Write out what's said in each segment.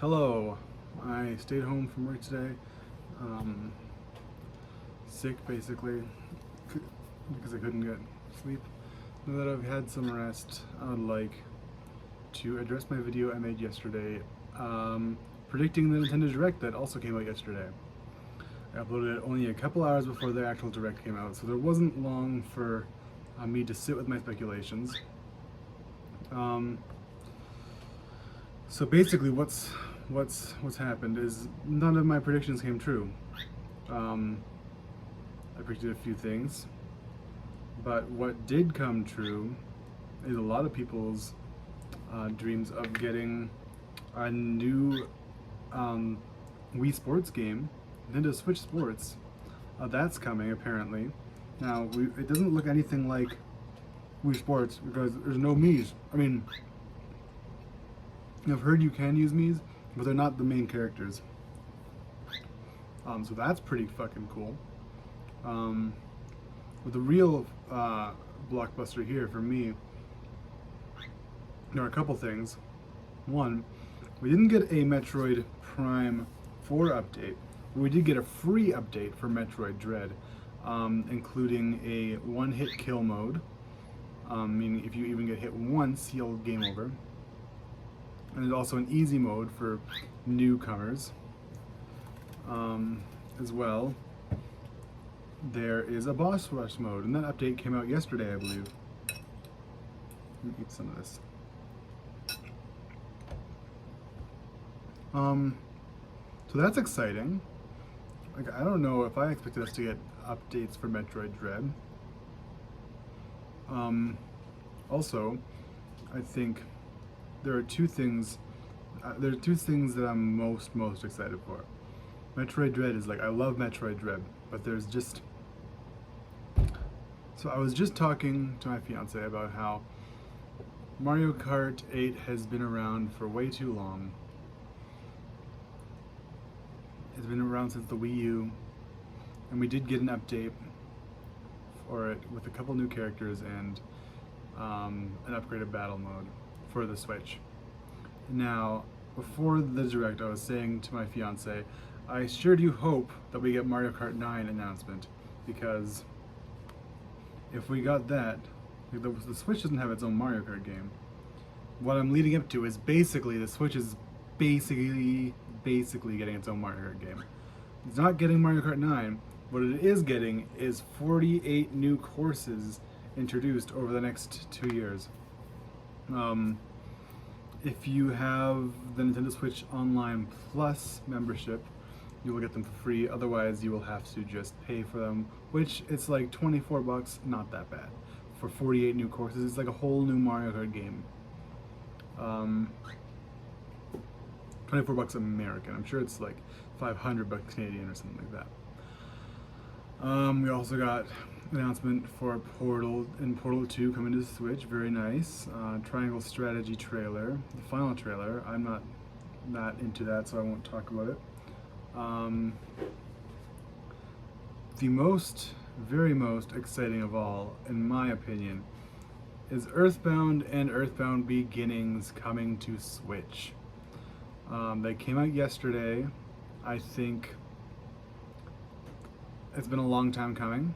Hello. I stayed home from work today. Sick, basically, because I couldn't get sleep. Now that I've had some rest, I would like to address my video I made yesterday, predicting the Nintendo Direct that also came out yesterday. I uploaded it only a couple hours before the actual Direct came out, so there wasn't long for me to sit with my speculations. So basically, what's happened is none of my predictions came true. I predicted a few things, but what did come true is a lot of people's dreams of getting a new Wii Sports game, Nintendo Switch Sports. That's coming apparently. Now it doesn't look anything like Wii Sports because there's no Mii's. I mean, I've heard you can use Mii's, but they're not the main characters. So that's pretty fucking cool. But the real blockbuster here for me, there are a couple things. One, we didn't get a Metroid Prime 4 update, but we did get a free update for Metroid Dread, including a one-hit kill mode, meaning if you even get hit once, you'll game over. And there's also an easy mode for newcomers. As well, there is a boss rush mode, and that update came out yesterday, I believe. Let me eat some of this. So that's exciting. Like, I don't know if I expected us to get updates for Metroid Dread. Also, I think there are two things. There are two things that I'm most excited for. Metroid Dread is like, I love Metroid Dread, but there's just... So I was just talking to my fiance about how Mario Kart 8 has been around for way too long. It's been around since the Wii U, and we did get an update for it with a couple new characters and an upgraded battle mode for the Switch. Now, before the Direct, I was saying to my fiance, I sure do hope that we get Mario Kart 9 announcement, because if we got that, the Switch doesn't have its own Mario Kart game. What I'm leading up to is basically the Switch is basically getting its own Mario Kart game. It's not getting Mario Kart 9. What it is getting is 48 new courses introduced over the next 2 years. If you have the Nintendo Switch Online Plus membership, you will get them for free. Otherwise, you will have to just pay for them, which it's like 24 bucks, not that bad. For 48 new courses, it's like a whole new Mario Kart game. 24 bucks American. I'm sure it's like 500 bucks Canadian or something like that. We also got an announcement for Portal and Portal 2 coming to the Switch. Very nice. Triangle Strategy trailer, the final trailer. I'm not that into that, so I won't talk about it. The very most exciting of all, in my opinion, is Earthbound and Earthbound Beginnings coming to Switch. They came out yesterday. I think it's been a long time coming.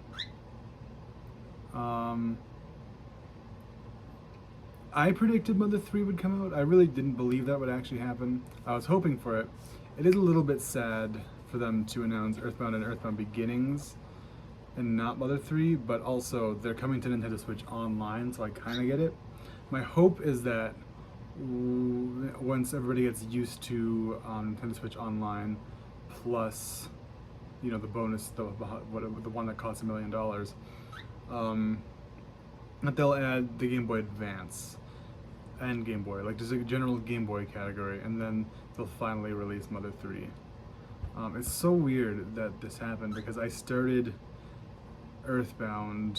I predicted Mother 3 would come out. I really didn't believe that would actually happen. I was hoping for it. It is a little bit sad for them to announce Earthbound and Earthbound Beginnings and not Mother 3, but also they're coming to Nintendo Switch Online, so I kind of get it. My hope is that once everybody gets used to Nintendo Switch Online, plus, you know, the bonus, the one that costs $1 million, that they'll add the Game Boy Advance and Game Boy, like just a general Game Boy category, and then they'll finally release Mother 3. It's so weird that this happened because I started playing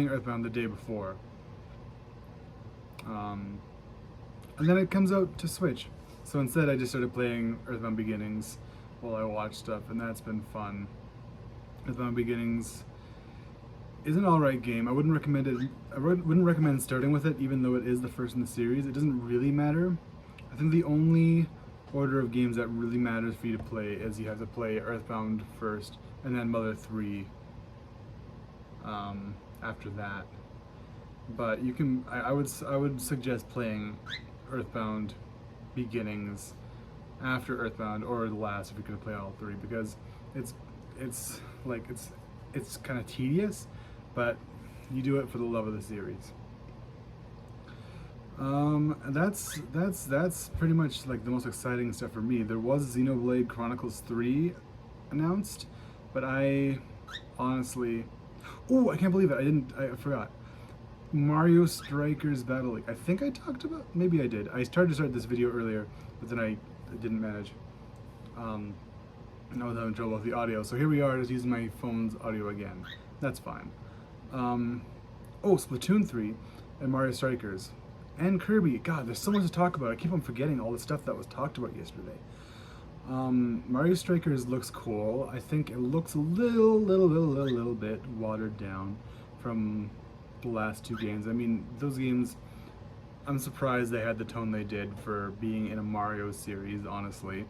Earthbound the day before. And then it comes out to Switch. So instead I just started playing Earthbound Beginnings while I watched stuff, and that's been fun. Earthbound Beginnings is an alright game. I wouldn't recommend it. I wouldn't recommend starting with it, even though it is the first in the series. It doesn't really matter. I think the only order of games that really matters for you to play is you have to play Earthbound first, and then Mother 3 after that. But you can, I would suggest playing Earthbound Beginnings after Earthbound, or the last if you're gonna play all three, because it's kind of tedious, but you do it for the love of the series. That's pretty much like the most exciting stuff for me. There was Xenoblade Chronicles 3 announced, but I honestly, I can't believe it. I forgot. Mario Strikers Battle League. I think I talked about, maybe I did. I tried to start this video earlier, but then I didn't manage. And I was having trouble with the audio. So here we are, just using my phone's audio again. That's fine. Splatoon 3 and Mario Strikers. And Kirby. God, there's so much to talk about. I keep on forgetting all the stuff that was talked about yesterday. Mario Strikers looks cool. I think it looks a little bit watered down from the last two games. I mean, those games, I'm surprised they had the tone they did for being in a Mario series, honestly.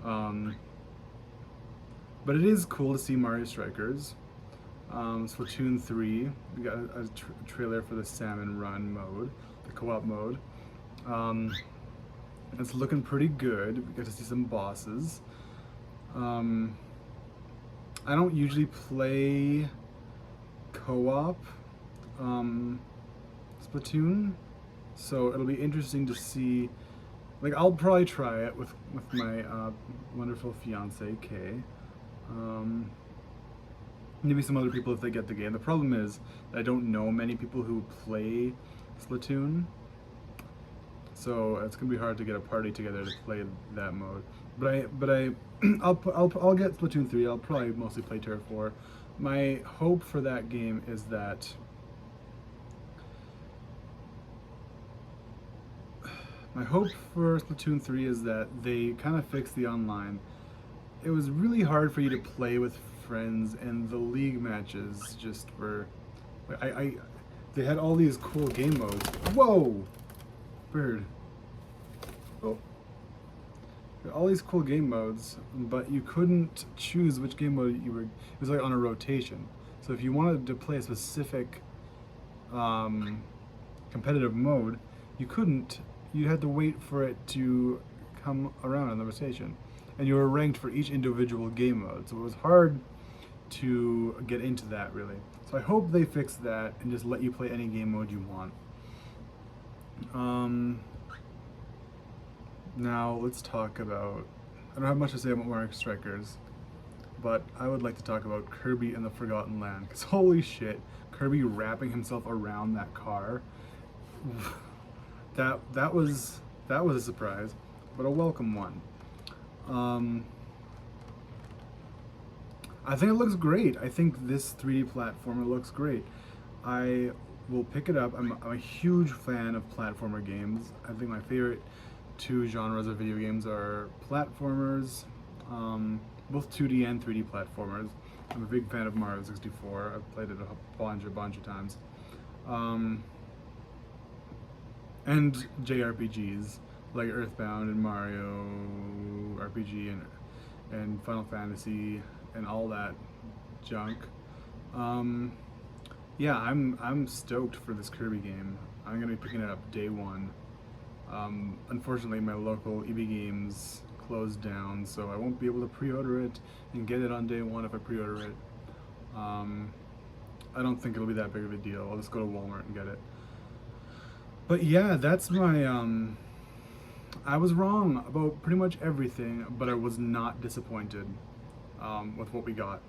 But it is cool to see Mario Strikers. Splatoon 3, we got a trailer for the Salmon Run mode, the co-op mode. It's looking pretty good. We got to see some bosses. I don't usually play co-op Splatoon, so it'll be interesting to see. Like, I'll probably try it with my wonderful fiance Kay. Maybe some other people if they get the game. The problem is that I don't know many people who play Splatoon, so it's gonna be hard to get a party together to play that mode. I'll get Splatoon 3. I'll probably mostly play Turf 4. My hope for that game is that Splatoon 3 is that they kind of fix the online. It was really hard for you to play with friends, and the league matches just were. They had all these cool game modes. Whoa, bird. Oh. All these cool game modes, but you couldn't choose which game mode you were. It was like on a rotation. So if you wanted to play a specific competitive mode, you couldn't. You had to wait for it to come around on the rotation, and you were ranked for each individual game mode. So it was hard to get into that, really. So I hope they fix that and just let you play any game mode you want. Now let's talk about, I don't have much to say about Mario Strikers, but I would like to talk about Kirby and the Forgotten Land, because holy shit, Kirby wrapping himself around that car, that was a surprise, but a welcome one. I think it looks great. I think this 3D platformer looks great. I will pick it up. I'm a huge fan of platformer games. I think my favorite two genres of video games are platformers, both 2D and 3D platformers. I'm a big fan of Mario 64. I've played it a bunch of times. And JRPGs like Earthbound and Mario RPG and Final Fantasy and all that junk. Yeah, I'm stoked for this Kirby game. I'm gonna be picking it up day one. Unfortunately, my local EB Games closed down, so I won't be able to pre-order it and get it on day one if I pre-order it. I don't think it'll be that big of a deal. I'll just go to Walmart and get it. But yeah, that's my, I was wrong about pretty much everything, but I was not disappointed with what we got.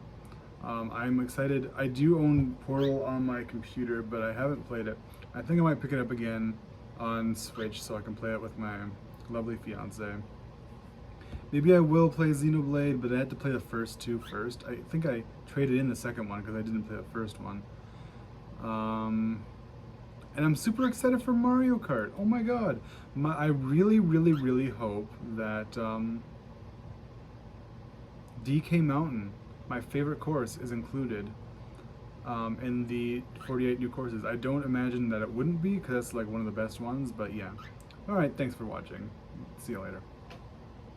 I'm excited. I do own Portal on my computer, but I haven't played it. I think I might pick it up again on Switch so I can play it with my lovely fiance. Maybe I will play Xenoblade, but I had to play the first two first. I think I traded in the second one because I didn't play the first one. And I'm super excited for Mario Kart. Oh my god. I really hope that DK Mountain, my favorite course, is included in the 48 new courses. I don't imagine that it wouldn't be, because that's like one of the best ones, but yeah. Alright, thanks for watching. See you later.